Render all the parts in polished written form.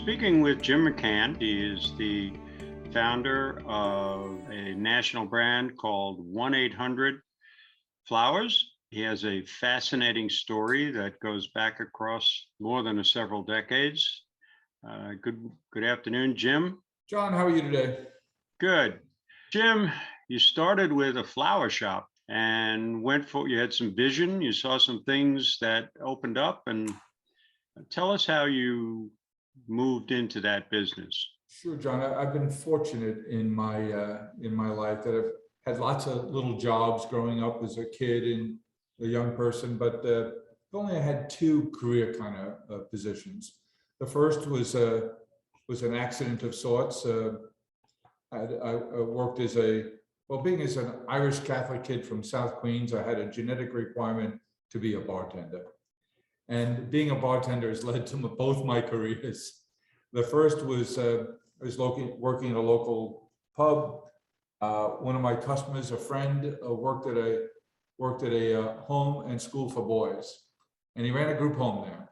speaking with Jim McCann. He is the founder of a national brand called 1-800 Flowers. He has a fascinating story that goes back across more than several decades. Good afternoon, Jim. John, how are you today? Good. Jim, you started with a flower shop and you had some vision, you saw some things that opened up, and tell us how you moved into that business. Sure, John. I've been fortunate in my life that I've had lots of little jobs growing up as a kid and a young person, but I've only had two career kind of positions. The first was an accident of sorts. I worked being as an Irish Catholic kid from South Queens, I had a genetic requirement to be a bartender. And being a bartender has led to both my careers. The first was I was working at a local pub. One of my customers, a friend, worked at a home and school for boys, and he ran a group home there.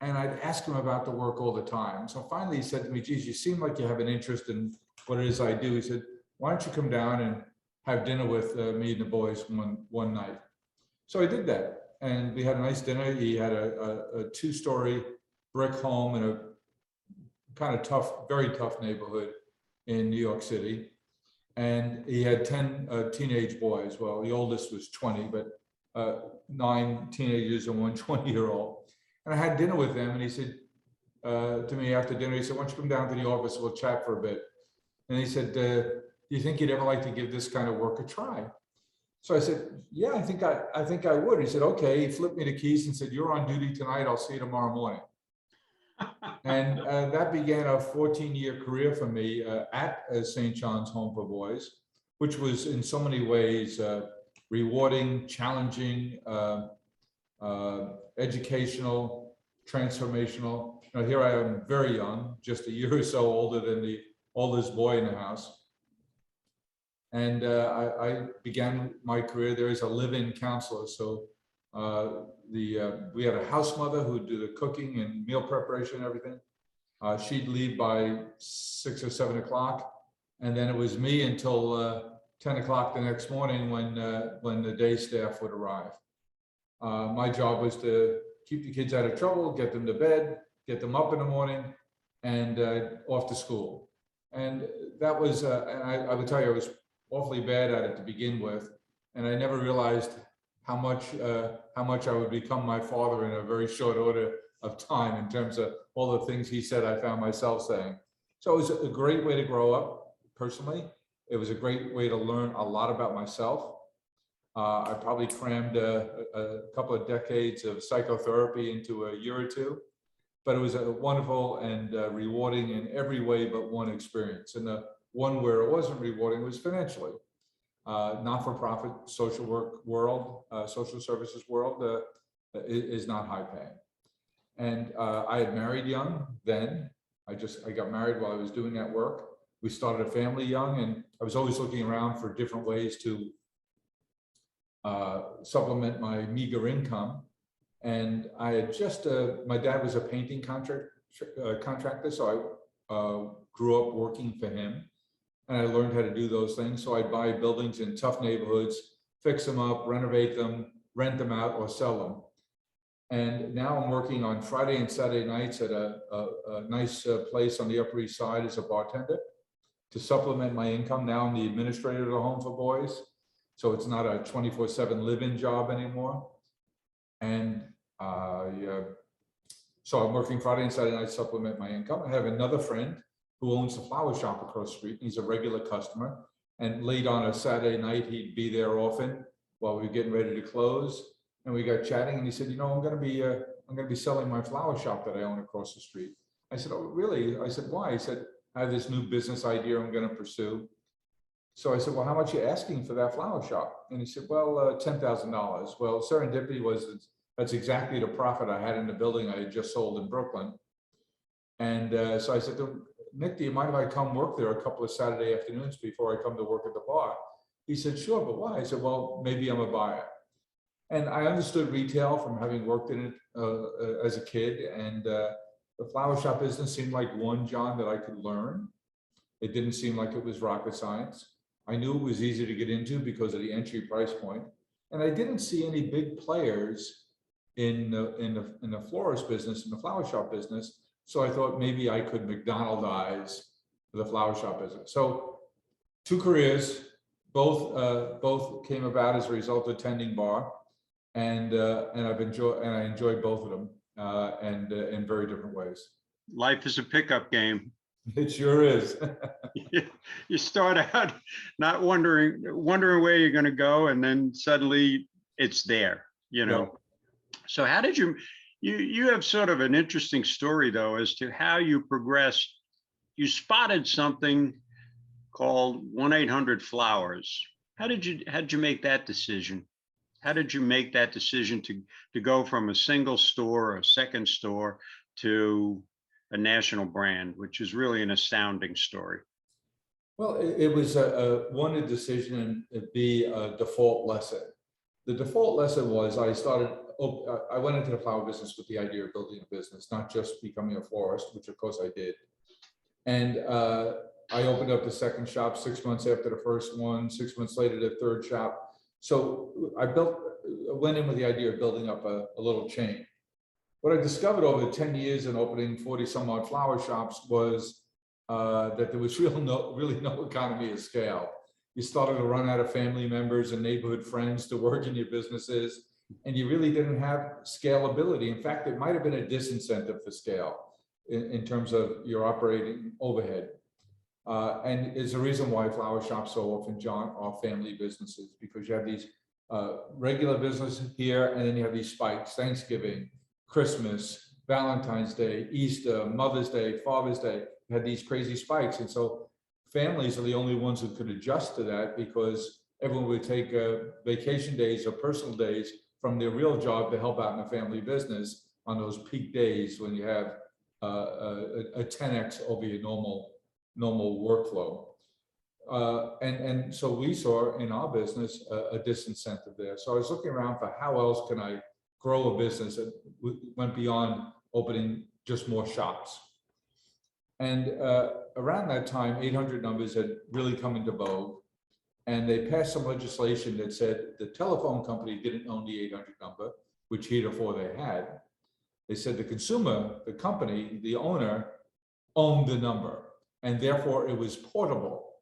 And I'd ask him about the work all the time. So finally, he said to me, "Geez, you seem like you have an interest in what it is I do." He said, "Why don't you come down and have dinner with me and the boys one night?" So I did that. And we had a nice dinner. He had a two-story brick home in a kind of tough, very tough neighborhood in New York City. And he had 10 teenage boys. Well, the oldest was 20, but 9 teenagers and one 20-year-old. And I had dinner with them, and he said to me after dinner, he said, "Why don't you come down to the office, we'll chat for a bit." And he said, "Do you think you'd ever like to give this kind of work a try?" So I said, "Yeah, I think I would." He said, "Okay." He flipped me the keys and said, "You're on duty tonight. I'll see you tomorrow morning." And that began a 14-year career for me at St. John's Home for Boys, which was in so many ways rewarding, challenging, educational, transformational. Now, here I am, very young, just a year or so older than the oldest boy in the house. And I began my career there as a live-in counselor. So we had a house mother who would do the cooking and meal preparation and everything. She'd leave by 6 or 7 o'clock. And then it was me until 10 o'clock the next morning when the day staff would arrive. My job was to keep the kids out of trouble, get them to bed, get them up in the morning, and off to school. And that was, and I would tell you, I was awfully bad at it to begin with, and I never realized how much I would become my father in a very short order of time in terms of all the things he said I found myself saying. So it was a great way to grow up personally. It was a great way to learn a lot about myself. I probably crammed a couple of decades of psychotherapy into a year or two, but it was a wonderful and rewarding in every way but one experience. And the one where it wasn't rewarding was financially. Not-for-profit social work world, social services world is not high paying. And I had married young then. I got married while I was doing that work. We started a family young, and I was always looking around for different ways to supplement my meager income. And I had just, my dad was a painting contractor, so I grew up working for him. And I learned how to do those things. So I'd buy buildings in tough neighborhoods, fix them up, renovate them, rent them out, or sell them. And now I'm working on Friday and Saturday nights at a nice place on the Upper East Side as a bartender to supplement my income. Now I'm the administrator of the Home for Boys. So it's not a 24/7 live-in job anymore. And so I'm working Friday and Saturday nights to supplement my income. I have another friend who owns a flower shop across the street. He's a regular customer. And late on a Saturday night, he'd be there often while we were getting ready to close. And we got chatting, and he said, "You know, I'm going to be selling my flower shop that I own across the street." I said, "Oh, really?" I said, "Why?" He said, "I have this new business idea I'm going to pursue." So I said, "Well, how much are you asking for that flower shop?" And he said, "Well, $10,000. Well, serendipity was that's exactly the profit I had in the building I had just sold in Brooklyn. And so I said to him, "Nick, do you mind if I come work there a couple of Saturday afternoons before I come to work at the bar?" He said, "Sure, but why?" I said, "Well, maybe I'm a buyer." And I understood retail from having worked in it as a kid, and the flower shop business seemed like one, John, that I could learn. It didn't seem like it was rocket science. I knew it was easy to get into because of the entry price point. And I didn't see any big players in the florist business, in the flower shop business. So I thought maybe I could McDonaldize the flower shop business. So two careers, both came about as a result of tending bar, and I enjoyed both of them, and in very different ways. Life is a pickup game. It sure is. You start out not wondering where you're going to go, and then suddenly it's there, you know. Yeah. So how did you have sort of an interesting story though as to how you progressed. You spotted something called 1-800-Flowers. How did you make that decision? How did you make that decision to go from a single store or a second store to a national brand, which is really an astounding story? Well, it was a one, a decision, and B, a default lesson. The default lesson was I went into the flower business with the idea of building a business, not just becoming a florist, which of course I did. And I opened up the second shop 6 months after the first one, 6 months later, the third shop. So I went in with the idea of building up a little chain. What I discovered over 10 years in opening 40 some odd flower shops was that there was really no economy of scale. You started to run out of family members and neighborhood friends to work in your businesses, and you really didn't have scalability. In fact, it might have been a disincentive for scale in terms of your operating overhead. And it's a reason why flower shops so often, John, are family businesses, because you have these regular businesses here, and then you have these spikes: Thanksgiving, Christmas, Valentine's Day, Easter, Mother's Day, Father's Day. You had these crazy spikes. And so families are the only ones who could adjust to that, because everyone would take vacation days or personal days from their real job to help out in a family business on those peak days when you have a 10x over your normal workflow. And so we saw in our business a disincentive there. So I was looking around for how else can I grow a business that went beyond opening just more shops. And around that time, 800 numbers had really come into vogue, and they passed some legislation that said the telephone company didn't own the 800 number, which heretofore they had. They said the consumer, the company, the owner, owned the number, and therefore it was portable.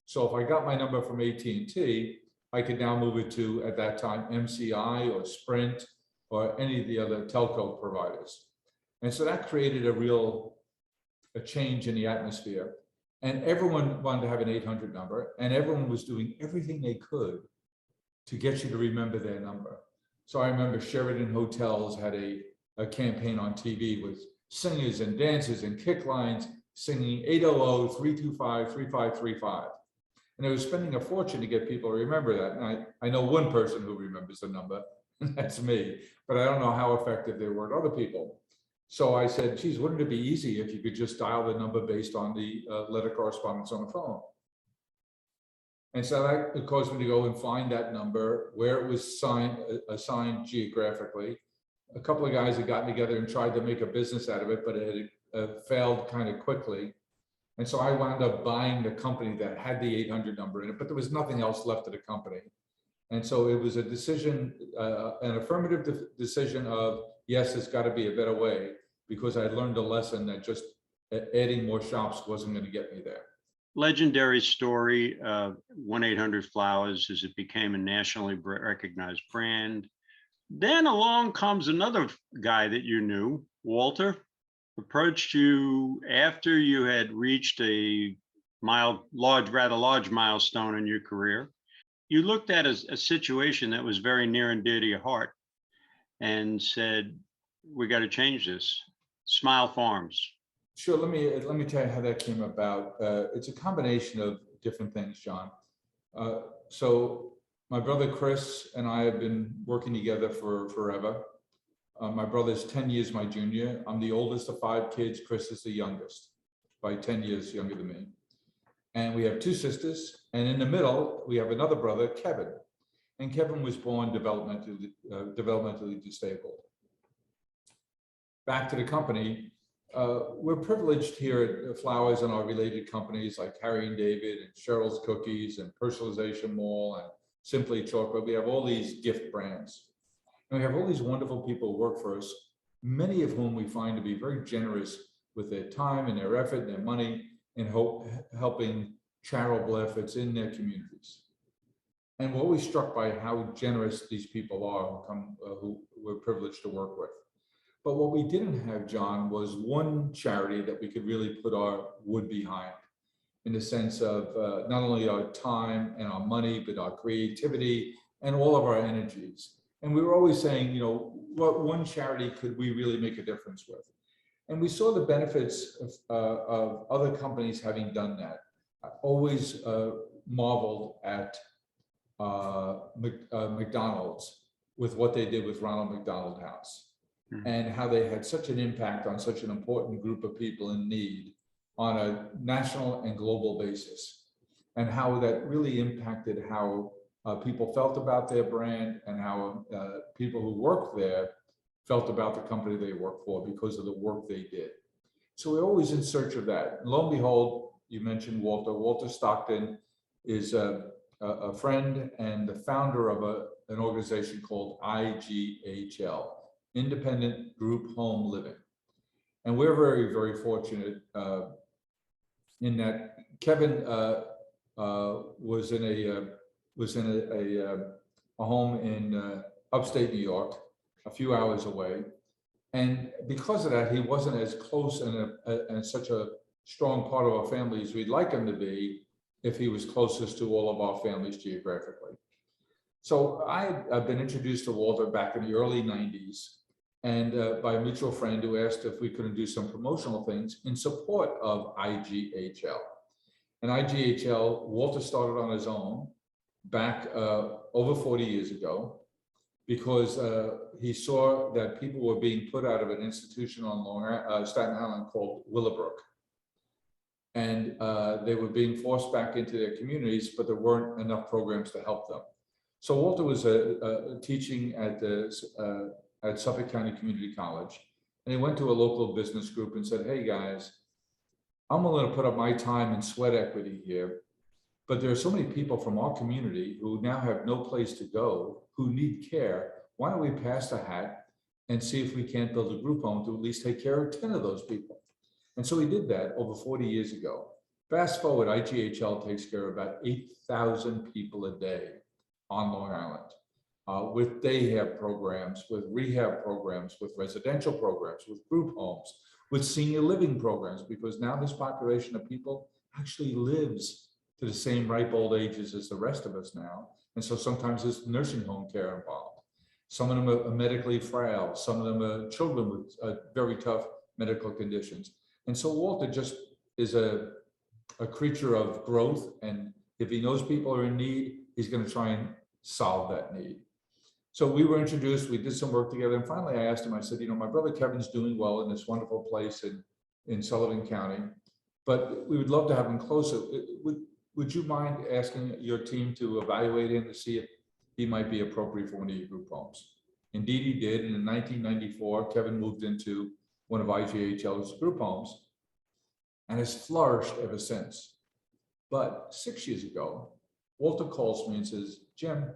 So if I got my number from AT&T, I could now move it to, at that time, MCI or Sprint or any of the other telco providers. And so that created a change in the atmosphere. And everyone wanted to have an 800 number, and everyone was doing everything they could to get you to remember their number. So I remember Sheraton Hotels had a campaign on TV with singers and dancers and kick lines singing 800-325-3535. And they were spending a fortune to get people to remember that. And I know one person who remembers the number, and that's me, but I don't know how effective they were at other people. So I said, geez, wouldn't it be easy if you could just dial the number based on the letter correspondence on the phone? And so that caused me to go and find that number, where it was assigned geographically. A couple of guys had gotten together and tried to make a business out of it, but it had failed kind of quickly. And so I wound up buying the company that had the 800 number in it, but there was nothing else left of the company. And so it was a decision, an affirmative decision of, yes, there's got to be a better way, because I learned a lesson that just adding more shops wasn't going to get me there. Legendary story of 1-800-Flowers as it became a nationally recognized brand. Then along comes another guy that you knew, Walter, approached you after you had reached a rather large milestone in your career. You looked at a situation that was very near and dear to your heart and said, we got to change this. Smile Farms. Sure. Let me tell you how that came about. It's a combination of different things, John. So my brother Chris and I have been working together for forever. My brother's 10 years my junior. I'm the oldest of 5 kids. Chris is the youngest, by 10 years younger than me. And we have 2 sisters. And in the middle, we have another brother, Kevin. And Kevin was born developmentally disabled. Back to the company, we're privileged here at Flowers and our related companies like Harry and David and Cheryl's Cookies and Personalization Mall and Simply Chocolate. We have all these gift brands. And we have all these wonderful people who work for us, many of whom we find to be very generous with their time and their effort and their money in helping charitable efforts in their communities. And we're always struck by how generous these people are who we're privileged to work with. But what we didn't have, John, was one charity that we could really put our wood behind, in the sense of not only our time and our money, but our creativity and all of our energies. And we were always saying, you know, what one charity could we really make a difference with? And we saw the benefits of other companies having done that. I always marveled at McDonald's with what they did with Ronald McDonald House, and how they had such an impact on such an important group of people in need on a national and global basis, and how that really impacted how people felt about their brand and how people who worked there felt about the company they worked for because of the work they did. So we're always in search of that. And lo and behold, you mentioned Walter. Walter Stockton is a friend and the founder of an organization called IGHL, Independent Group Home Living. And we're very, very fortunate in that Kevin was in a home in upstate New York, a few hours away. And because of that, he wasn't as close and such a strong part of our family as we'd like him to be if he was closest to all of our families geographically. So I've been introduced to Walter back in the early 90s, and by a mutual friend who asked if we couldn't do some promotional things in support of IGHL. And IGHL, Walter started on his own back over 40 years ago, because he saw that people were being put out of an institution on Staten Island called Willowbrook. And they were being forced back into their communities, but there weren't enough programs to help them. So Walter was teaching at Suffolk County Community College, and he went to a local business group and said, hey guys, I'm willing to put up my time and sweat equity here, but there are so many people from our community who now have no place to go, who need care. Why don't we pass the hat and see if we can't build a group home to at least take care of 10 of those people? And so we did that over 40 years ago. Fast forward, IGHL takes care of about 8,000 people a day on Long Island, with day care programs, with rehab programs, with residential programs, with group homes, with senior living programs, because now this population of people actually lives to the same ripe old ages as the rest of us now. And so sometimes there's nursing home care involved. Some of them are medically frail. Some of them are children with very tough medical conditions. And so Walter just is a creature of growth. And if he knows people are in need, he's going to try and solve that need. So we were introduced, we did some work together. And finally, I asked him, I said, you know, my brother Kevin's doing well in this wonderful place in Sullivan County, but we would love to have him closer. Would you mind asking your team to evaluate him to see if he might be appropriate for one of your group homes? Indeed, he did. And in 1994, Kevin moved into one of IGHL's group homes and has flourished ever since. But 6 years ago, Walter calls me and says, Jim,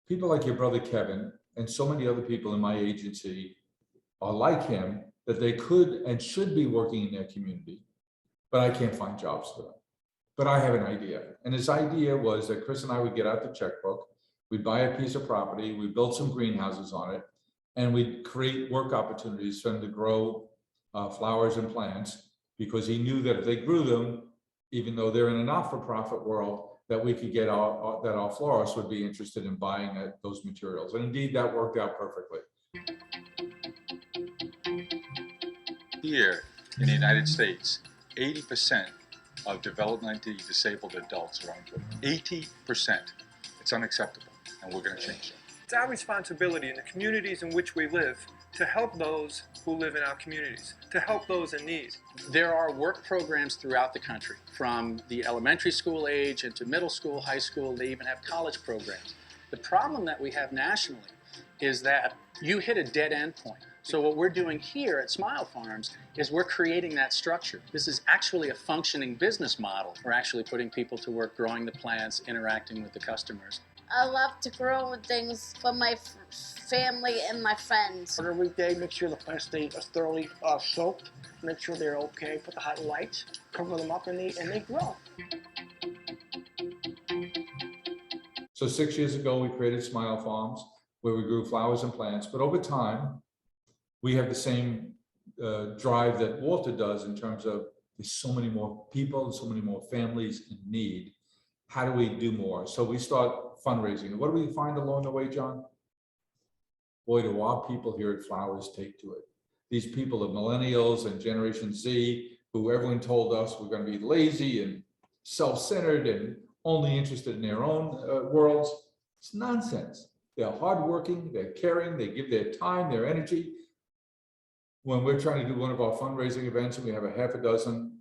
people like your brother Kevin and so many other people in my agency are like him, that they could and should be working in their community, but I can't find jobs for them. But I have an idea. And his idea was that Chris and I would get out the checkbook, we'd buy a piece of property, we'd build some greenhouses on it, and we'd create work opportunities for them to grow flowers and plants, because he knew that if they grew them, even though they're in a not-for-profit world, that we could get that our florists would be interested in buying those materials. And indeed, that worked out perfectly. Here in the United States, 80% of developmentally disabled adults are unemployed. 80%. It's unacceptable, and we're going to change it. It's our responsibility in the communities in which we live to help those who live in our communities, to help those in need. There are work programs throughout the country, from the elementary school age into middle school, high school. They even have college programs. The problem that we have nationally is that you hit a dead end point. So what we're doing here at Smile Farms is we're creating that structure. This is actually a functioning business model. We're actually putting people to work, growing the plants, interacting with the customers. I love to grow things for my family and my friends. Every day, make sure the plants stay thoroughly soaked. Make sure they're okay. Put the hot lights, cover them up, and they grow. So 6 years ago, we created Smile Farms, where we grew flowers and plants. But over time, we have the same drive that Walter does in terms of there's so many more people, so many more families in need. How do we do more? So we start fundraising. And what do we find along the way, John? Boy, do our people here at Flowers take to it. These people of millennials and Generation Z, who everyone told us we're going to be lazy and self-centered and only interested in their own worlds. It's nonsense. They're hardworking, they're caring, they give their time, their energy. When we're trying to do one of our fundraising events, and we have a half a dozen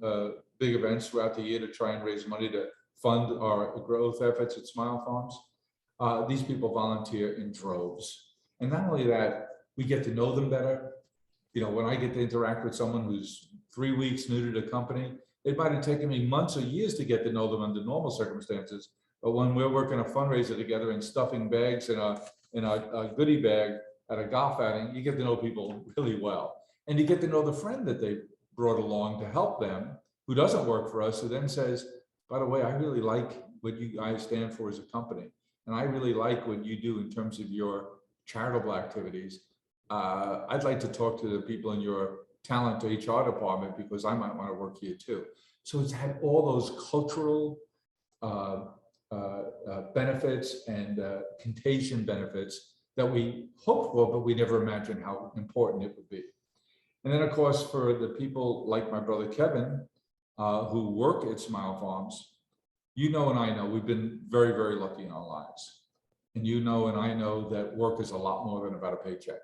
big events throughout the year to try and raise money to fund our growth efforts at Smile Farms, these people volunteer in droves. And not only that, we get to know them better. You know, when I get to interact with someone who's 3 weeks new to the company, it might have taken me months or years to get to know them under normal circumstances. But when we're working a fundraiser together and stuffing bags in a goodie bag at a golf outing, you get to know people really well. And you get to know the friend that they brought along to help them, who doesn't work for us, who then says, by the way, I really like what you guys stand for as a company. And I really like what you do in terms of your charitable activities. I'd like to talk to the people in your talent HR department because I might want to work here too. So it's had all those cultural benefits and contagion benefits that we hope for, but we never imagined how important it would be. And then, of course, for the people like my brother Kevin, who work at Smile Farms, you know and I know we've been very, very lucky in our lives. And you know and I know that work is a lot more than about a paycheck.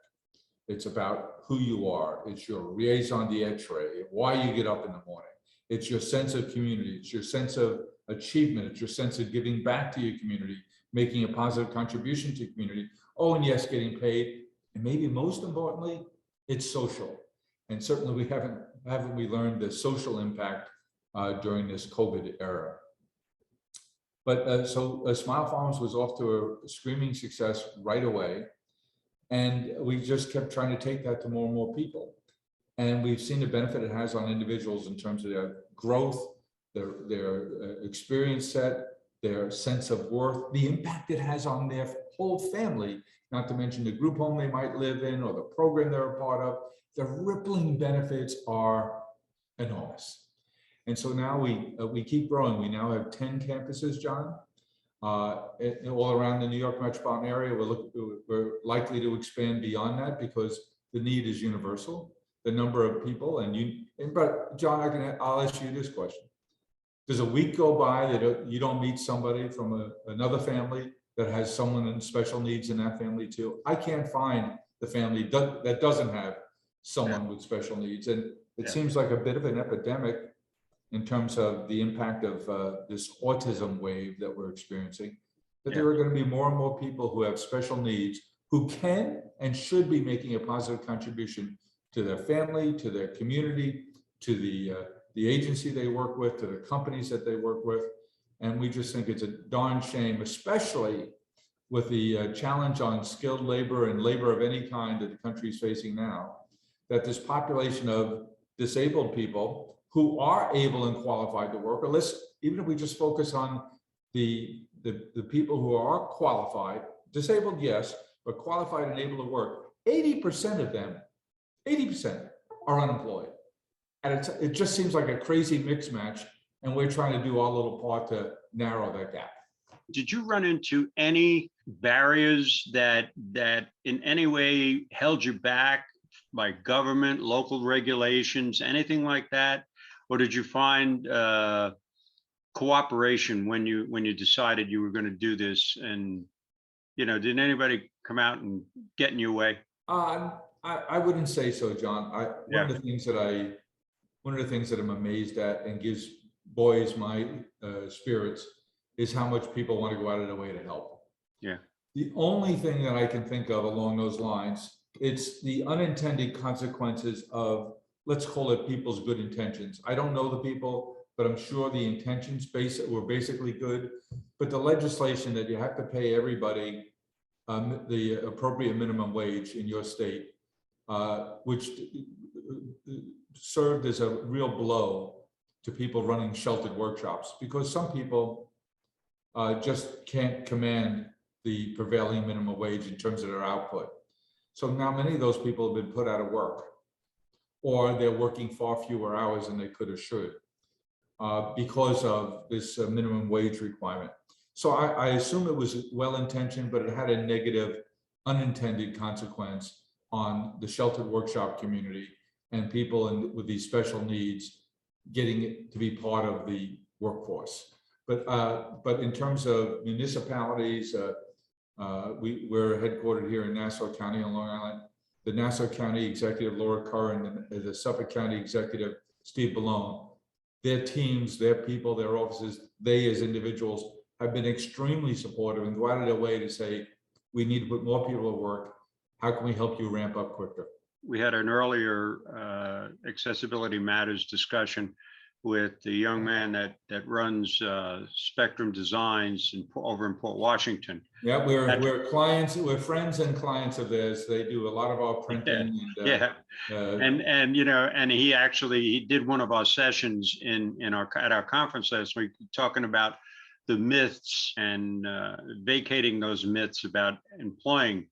It's about who you are. It's your raison d'etre, why you get up in the morning. It's your sense of community. It's your sense of achievement. It's your sense of giving back to your community, making a positive contribution to your community. Oh, and yes, getting paid. And maybe most importantly, it's social. And certainly we haven't we learned the social impact during this COVID era. But so Smile Farms was off to a screaming success right away. And we just kept trying to take that to more and more people. And we've seen the benefit it has on individuals in terms of their growth, their experience set, their sense of worth, the impact it has on their whole family, not to mention the group home they might live in or the program they're a part of. The rippling benefits are enormous. And so now we keep growing. We now have 10 campuses, John, all around the New York metropolitan area. We're likely to expand beyond that because the need is universal. The number of people but John, I'll ask you this question. Does a week go by that you don't meet somebody from another family that has someone in special needs in that family too? I can't find the family that doesn't have someone with special needs. And it seems like a bit of an epidemic in terms of the impact of this autism wave that we're experiencing, that there are going to be more and more people who have special needs who can and should be making a positive contribution to their family, to their community, to the agency they work with, to the companies that they work with. And we just think it's a darn shame, especially with the challenge on skilled labor and labor of any kind that the country is facing now, that this population of disabled people who are able and qualified to work, or even if we just focus on the people who are qualified, disabled, yes, but qualified and able to work, 80% of them, 80% are unemployed. And it just seems like a crazy mix match, and we're trying to do our little part to narrow that gap. Did you run into any barriers that in any way held you back by government, local regulations, anything like that? Or did you find cooperation when you decided you were going to do this? And, did anybody come out and get in your way? I wouldn't say so, John. One of the things that I'm amazed at and gives buoys my spirits is how much people want to go out of their way to help. Yeah. The only thing that I can think of along those lines it's the unintended consequences of, let's call it people's good intentions. I don't know the people, but I'm sure the intentions were basically good. But the legislation that you have to pay everybody the appropriate minimum wage in your state, which served as a real blow to people running sheltered workshops, because some people just can't command the prevailing minimum wage in terms of their output. So now many of those people have been put out of work, or they're working far fewer hours than they could or should because of this minimum wage requirement. So I assume it was well-intentioned, but it had a negative unintended consequence on the sheltered workshop community and people with these special needs getting to be part of the workforce. But in terms of municipalities, we're headquartered here in Nassau County on Long Island. The Nassau County Executive, Laura Curran, and the Suffolk County Executive, Steve Ballone, their teams, their people, their offices, they as individuals have been extremely supportive and go out of their way to say, we need to put more people to work. How can we help you ramp up quicker? We had an earlier accessibility matters discussion with the young man that runs Spectrum Designs over in Port Washington. Yeah, we're clients, we're friends and clients of theirs. They do a lot of our printing. Yeah, and you know, and he did one of our sessions at our conference last week, talking about the myths and vacating those myths about employing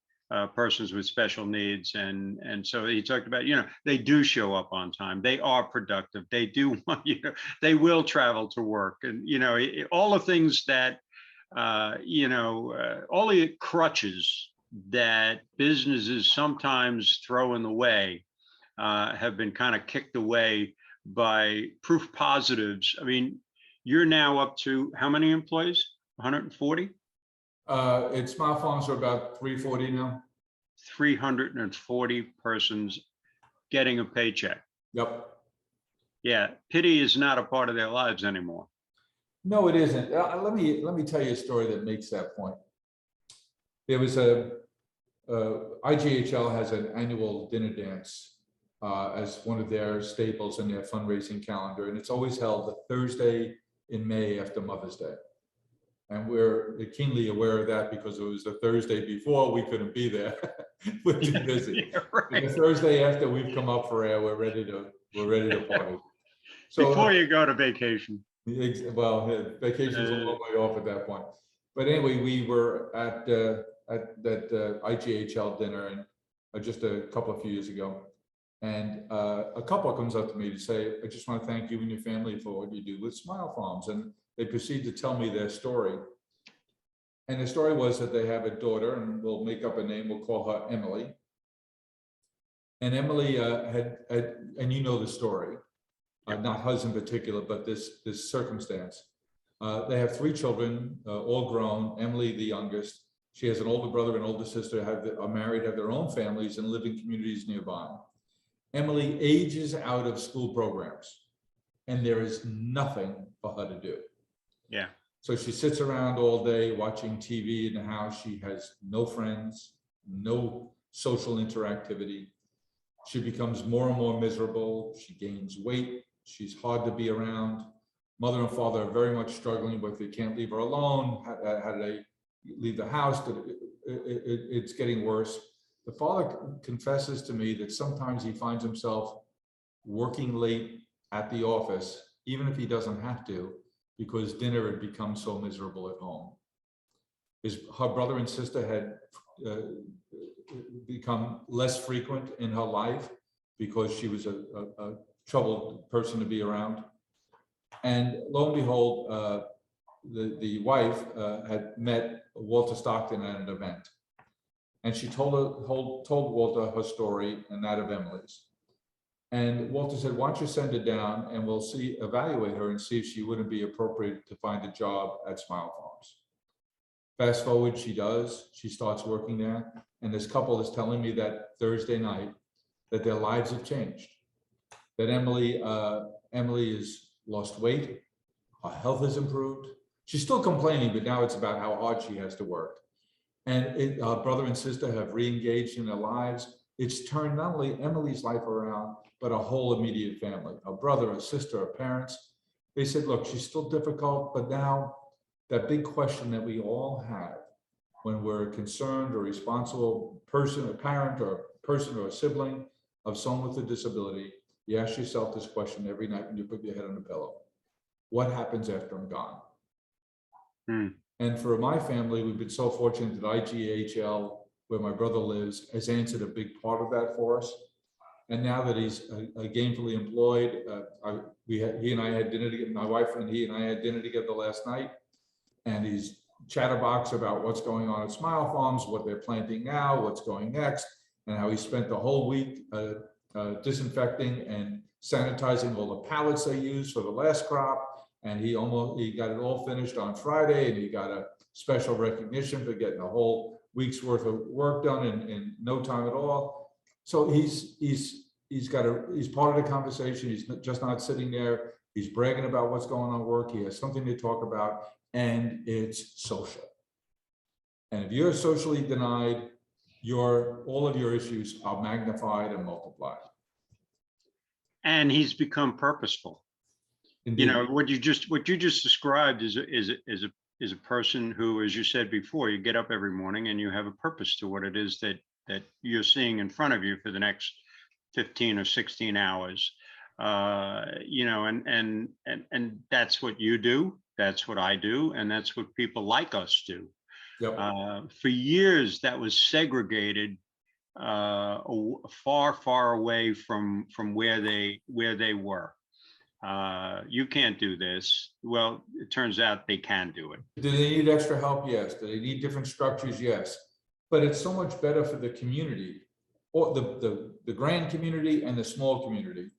persons with special needs. And so he talked about, you know, they do show up on time. They are productive. They do, you know, they will travel to work. And, you know, all the things that, you know, all the crutches that businesses sometimes throw in the way have been kind of kicked away by proof positives. I mean, you're now up to how many employees? 140? Smile Farms are about 340 now. 340 persons getting a paycheck. Yep. Yeah, pity is not a part of their lives anymore. No, it isn't. Let me tell you a story that makes that point. There was IGHL has an annual dinner dance as one of their staples in their fundraising calendar, and it's always held the Thursday in May after Mother's Day. And we're keenly aware of that because it was the Thursday before, we couldn't be there. We're too busy. Yeah, right. The Thursday after, we've come up for air. We're ready to party. So before you go to vacation. Well, vacation's a long way off at that point. But anyway, we were at that IGHL dinner and just a couple of years ago. And a couple comes up to me to say, I just want to thank you and your family for what you do with Smile Farms. And they proceed to tell me their story. And the story was that they have a daughter, and we'll make up a name, we'll call her Emily. And Emily and you know the story, not hers in particular, but this circumstance. They have 3 children, all grown. Emily, the youngest. She has an older brother and older sister, are married, have their own families, and live in communities nearby. Emily ages out of school programs, and there is nothing for her to do. Yeah. So she sits around all day watching TV in the house. She has no friends, no social interactivity. She becomes more and more miserable. She gains weight. She's hard to be around. Mother and father are very much struggling, but they can't leave her alone. How do they leave the house? It's getting worse. The father confesses to me that sometimes he finds himself working late at the office, even if he doesn't have to, because dinner had become so miserable at home. Her brother and sister had become less frequent in her life because she was a troubled person to be around. And lo and behold, the wife had met Walter Stockton at an event. And she told Walter her story and that of Emily's. And Walter said, why don't you send her down and we'll evaluate her and see if she wouldn't be appropriate to find a job at Smile Farms. Fast forward, she does. She starts working there. And this couple is telling me that Thursday night that their lives have changed. That Emily has lost weight. Her health has improved. She's still complaining, but now it's about how hard she has to work. And her brother and sister have re-engaged in their lives. it's turned not only Emily's life around, but a whole immediate family, a brother, a sister, a parents. They said, look, she's still difficult, but now that big question that we all have when we're a concerned or responsible person, a parent or a person or a sibling of someone with a disability, you ask yourself this question every night when you put your head on the pillow. What happens after I'm gone? And for my family, we've been so fortunate that IGHL, where my brother lives, has answered a big part of that for us. And now that he's gainfully employed, he and I had dinner together, my wife and he and I had dinner together last night, and he's chatterbox about what's going on at Smile Farms, what they're planting now, what's going next, and how he spent the whole week disinfecting and sanitizing all the pallets they used for the last crop. And he got it all finished on Friday, and he got a special recognition for getting a whole week's worth of work done in no time at all. So he's part of the conversation. He's just not sitting there. He's bragging about what's going on at work. He has something to talk about, and it's social. And if you're socially denied, all of your issues are magnified and multiplied. And he's become purposeful. Indeed. You know, what you just described is a person who, as you said before, you get up every morning and you have a purpose to what it is that you're seeing in front of you for the next 15 or 16 hours. You know, and that's what you do. That's what I do, and that's what people like us do. Yep. For years, that was segregated far, far away from where they were. You can't do this. Well, it turns out they can do it. Do they need extra help? Yes. Do they need different structures? Yes. But it's so much better for the community, or the grand community and the small community,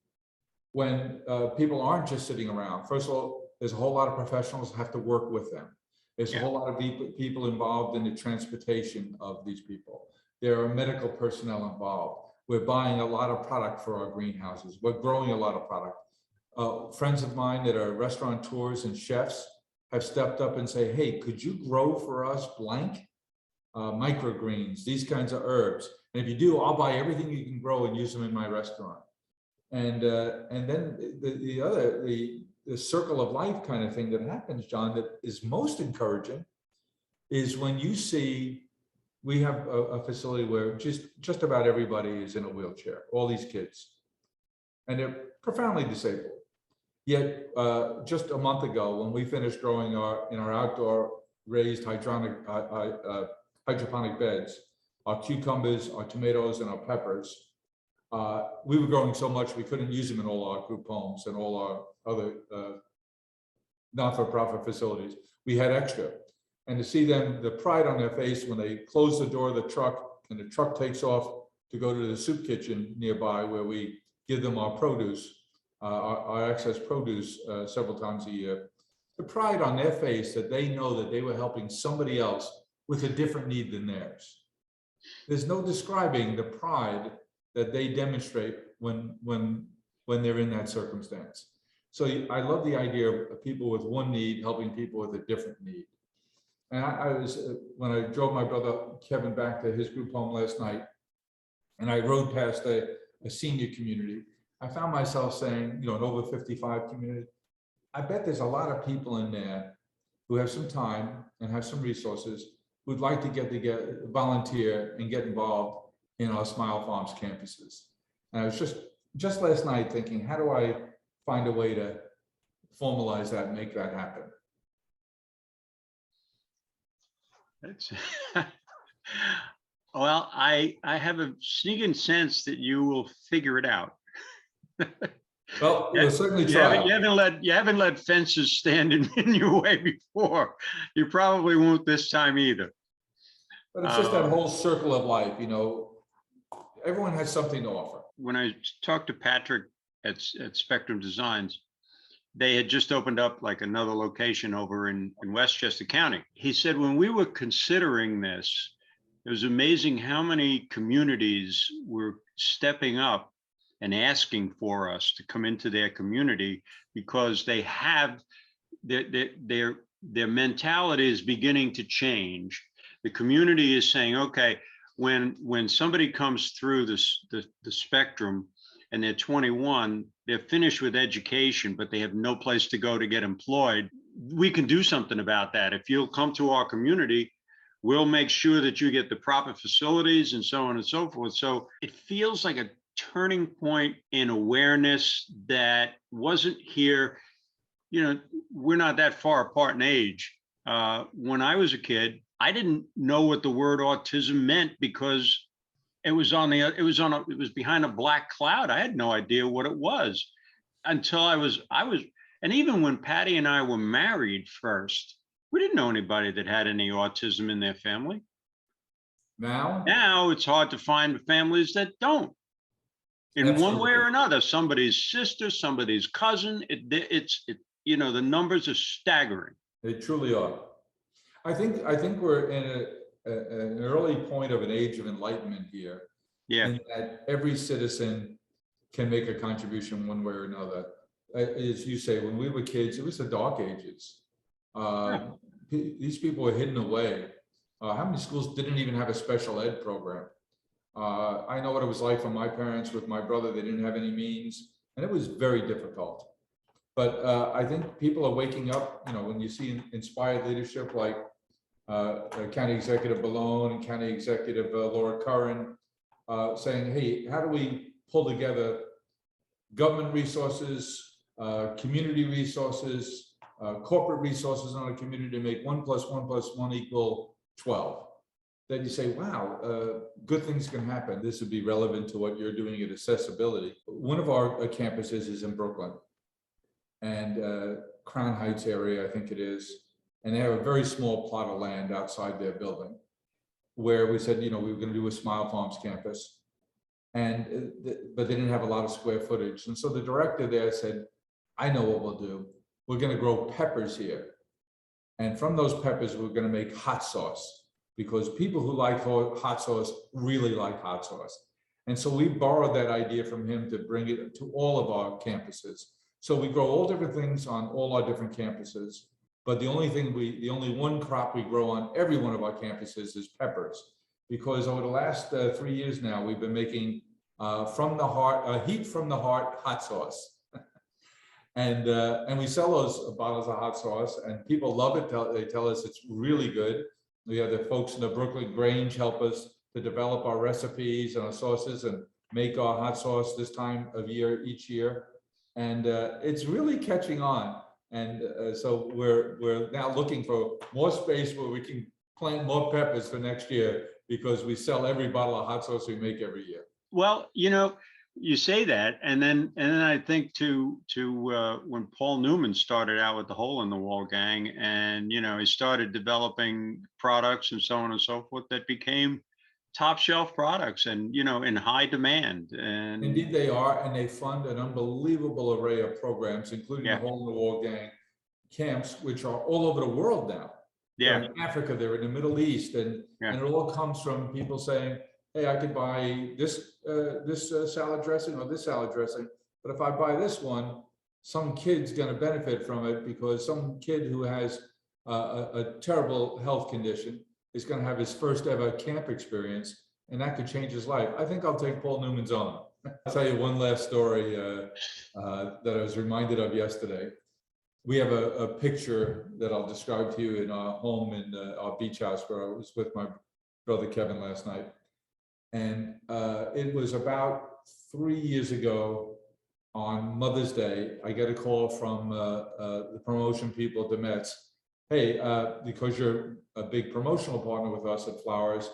when people aren't just sitting around. First of all, there's a whole lot of professionals have to work with them. There's a whole lot of people involved in the transportation of these people. There are medical personnel involved. We're buying a lot of product for our greenhouses. We're growing a lot of product. Friends of mine that are restaurateurs and chefs have stepped up and say, hey, could you grow for us blank microgreens, these kinds of herbs? And if you do, I'll buy everything you can grow and use them in my restaurant. And then the circle of life kind of thing that happens, John, that is most encouraging is when you see, we have a facility where just about everybody is in a wheelchair, all these kids, and they're profoundly disabled. Yet just a month ago, when we finished growing in our outdoor raised hydroponic beds, our cucumbers, our tomatoes, and our peppers, we were growing so much we couldn't use them in all our group homes and all our other not-for-profit facilities. We had extra. And to see them, the pride on their face when they close the door of the truck and the truck takes off to go to the soup kitchen nearby where we give them our produce, our excess produce several times a year. The pride on their face that they know that they were helping somebody else with a different need than theirs. There's no describing the pride that they demonstrate when they're in that circumstance. So I love the idea of people with one need helping people with a different need. And I was, when I drove my brother Kevin back to his group home last night, and I rode past a senior community, I found myself saying, you know, an over 55 community, I bet there's a lot of people in there who have some time and have some resources who'd like to get together, volunteer and get involved in our Smile Farms campuses. And I was just last night thinking, how do I find a way to formalize that and make that happen? Well, I have a sneaking sense that you will figure it out. Well, we'll certainly try. You haven't let fences stand in your way before. You probably won't this time either. But it's just that whole circle of life, you know, everyone has something to offer. When I talked to Patrick at Spectrum Designs, they had just opened up like another location over in Westchester County. He said, when we were considering this, it was amazing how many communities were stepping up and asking for us to come into their community because they have their mentality is beginning to change. The community is saying, okay, when somebody comes through the spectrum and they're 21, they're finished with education, but they have no place to go to get employed, we can do something about that. If you'll come to our community, we'll make sure that you get the proper facilities and so on and so forth. So it feels like a turning point in awareness that wasn't here. You know, we're not that far apart in age. When I was a kid, I didn't know what the word autism meant because it was behind a black cloud. I had no idea what it was until I was, and even when Patty and I were married first, we didn't know anybody that had any autism in their family. Now it's hard to find families that don't. In one way or another, somebody's sister, somebody's cousin, you know, the numbers are staggering. They truly are. I think we're in an early point of an age of enlightenment here. Yeah. In that every citizen can make a contribution one way or another. As you say, when we were kids, it was the dark ages. These people were hidden away. How many schools didn't even have a special ed program? I know what it was like for my parents with my brother. They didn't have any means, and it was very difficult. But I think people are waking up, you know, when you see inspired leadership like County Executive Balone and County Executive Laura Curran saying, hey, how do we pull together government resources, community resources, corporate resources on a community to make 1 + 1 + 1 = 12. Then you say, wow, good things can happen. This would be relevant to what you're doing at accessibility. One of our campuses is in Brooklyn and Crown Heights area, I think it is. And they have a very small plot of land outside their building where we said, you know, we were going to do a Smile Farms campus. And but they didn't have a lot of square footage. And so the director there said, I know what we'll do. We're going to grow peppers here. And from those peppers, we're going to make hot sauce because people who like hot sauce really like hot sauce. And so we borrowed that idea from him to bring it to all of our campuses. So we grow all different things on all our different campuses. But the only one crop we grow on every one of our campuses is peppers. Because over the last 3 years now, we've been making from the heart, heat from the heart hot sauce. And we sell those bottles of hot sauce and people love it. They tell us it's really good. We have the folks in the Brooklyn Grange help us to develop our recipes and our sauces and make our hot sauce this time of year, each year. And it's really catching on. And so we're now looking for more space where we can plant more peppers for next year because we sell every bottle of hot sauce we make every year. Well, you know, you say that, and then I think to when Paul Newman started out with the Hole in the Wall gang, and you know, he started developing products and so on and so forth that became top shelf products and, you know, in high demand. And indeed they are, and they fund an unbelievable array of programs, including the Hole in the Wall gang camps, which are all over the world now. They're in Africa, they're in the Middle East, and it all comes from people saying, hey, I could buy this salad dressing or this salad dressing, but if I buy this one, some kid's going to benefit from it because some kid who has a terrible health condition is going to have his first ever camp experience, and that could change his life. I think I'll take Paul Newman's on. I'll tell you one last story that I was reminded of yesterday. We have a picture that I'll describe to you in our home in our beach house where I was with my brother Kevin last night. And it was about 3 years ago on Mother's Day. I get a call from the promotion people at the Mets. Hey, because you're a big promotional partner with us at Flowers,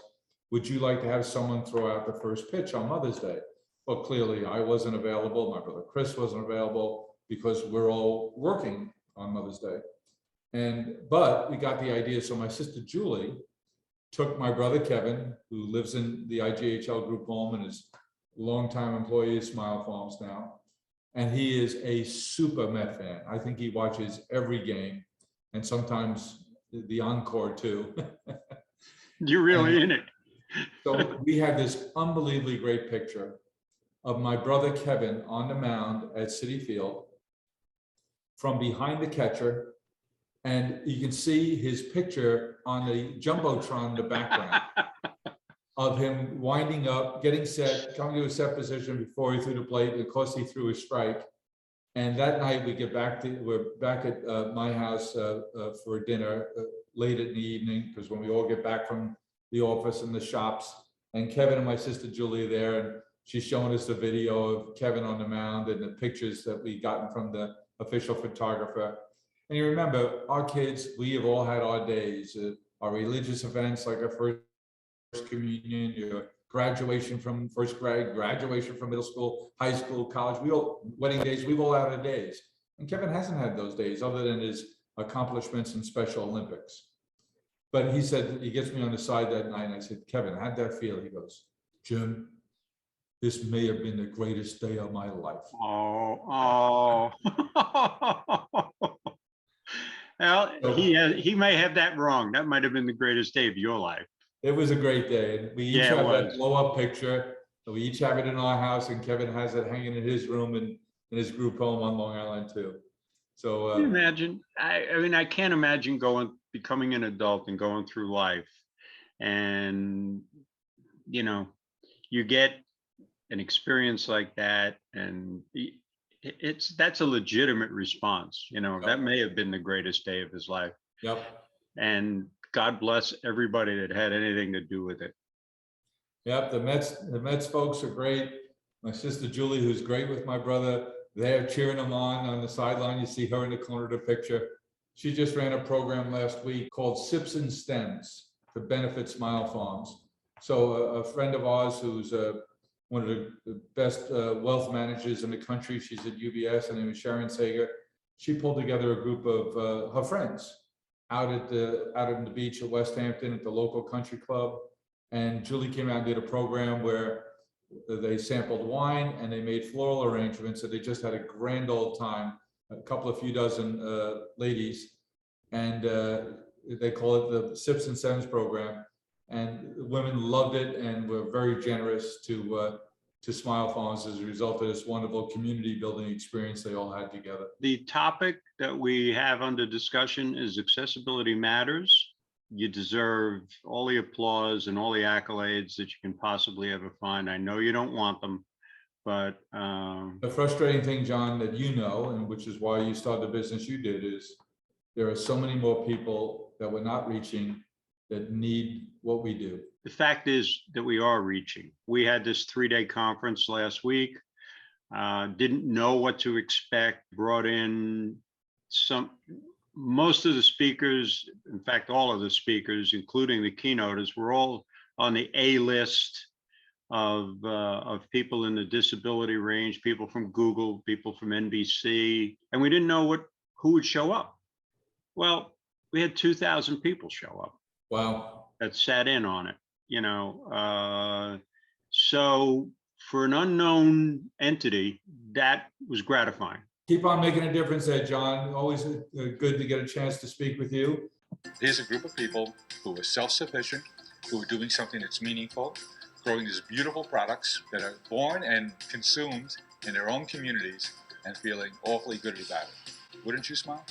would you like to have someone throw out the first pitch on Mother's Day? Well, clearly I wasn't available. My brother Chris wasn't available because we're all working on Mother's Day. But we got the idea. So my sister Julie took my brother Kevin, who lives in the IGHL group home and is a longtime employee of Smile Farms now. And he is a super Met fan. I think he watches every game and sometimes the encore too. You're really in it. So we have this unbelievably great picture of my brother Kevin on the mound at Citi Field from behind the catcher. And you can see his picture on the Jumbotron in the background. of him winding up, getting set, coming to a set position before he threw the plate. Of course, he threw a strike. And that night we're back at my house for dinner late in the evening, because when we all get back from the office and the shops, and Kevin and my sister Julie are there, and she's showing us the video of Kevin on the mound and the pictures that we gotten from the official photographer. And you remember, our kids, we have all had our days, our religious events like our first communion, your graduation from first grade, graduation from middle school, high school, college, wedding days, we've all had our days. And Kevin hasn't had those days other than his accomplishments in Special Olympics. But he said, he gets me on the side that night and I said, Kevin, how'd that feel? He goes, Jim, this may have been the greatest day of my life. Oh. Well, he may have that wrong. That might have been the greatest day of your life. It was a great day. And we each Yeah, it have that was. blow up picture. We each have it in our house, and Kevin has it hanging in his room and in his group home on Long Island too. So Can you imagine? I mean, I can't imagine becoming an adult and going through life, and you get an experience like that, and that's a legitimate response. That may have been the greatest day of his life. Yep. And God bless everybody that had anything to do with it. Yep, the Mets folks are great. My sister Julie, who's great with my brother, they're cheering him on the sideline. You see her in the corner of the picture. She just ran a program last week called Sips and Stems to benefit Smile Farms. So a friend of ours who's one of the best wealth managers in the country, she's at UBS, her name is Sharon Sager. She pulled together a group of her friends out on the beach at West Hampton at the local country club. And Julie came out and did a program where they sampled wine and they made floral arrangements. So they just had a grand old time, a few dozen ladies. And they call it the Sips and Stems program. And women loved it and were very generous to Smile Farms as a result of this wonderful community building experience they all had together. The topic that we have under discussion is accessibility matters. You deserve all the applause and all the accolades that you can possibly ever find. I know you don't want them, but the frustrating thing, John, that and which is why you started the business you did, is there are so many more people that we're not reaching that need what we do. The fact is that we are reaching. We had this 3-day conference last week. Didn't know what to expect. Brought in most of the speakers, in fact, all of the speakers, including the keynoters, were all on the A list of people in the disability range, people from Google, people from NBC, and we didn't know who would show up. Well, we had 2,000 people show up. Wow. That sat in on it, so for an unknown entity, that was gratifying. Keep on making a difference there, John. Always good to get a chance to speak with you. Here's a group of people who are self-sufficient, who are doing something that's meaningful, growing these beautiful products that are born and consumed in their own communities and feeling awfully good about it. Wouldn't you smile?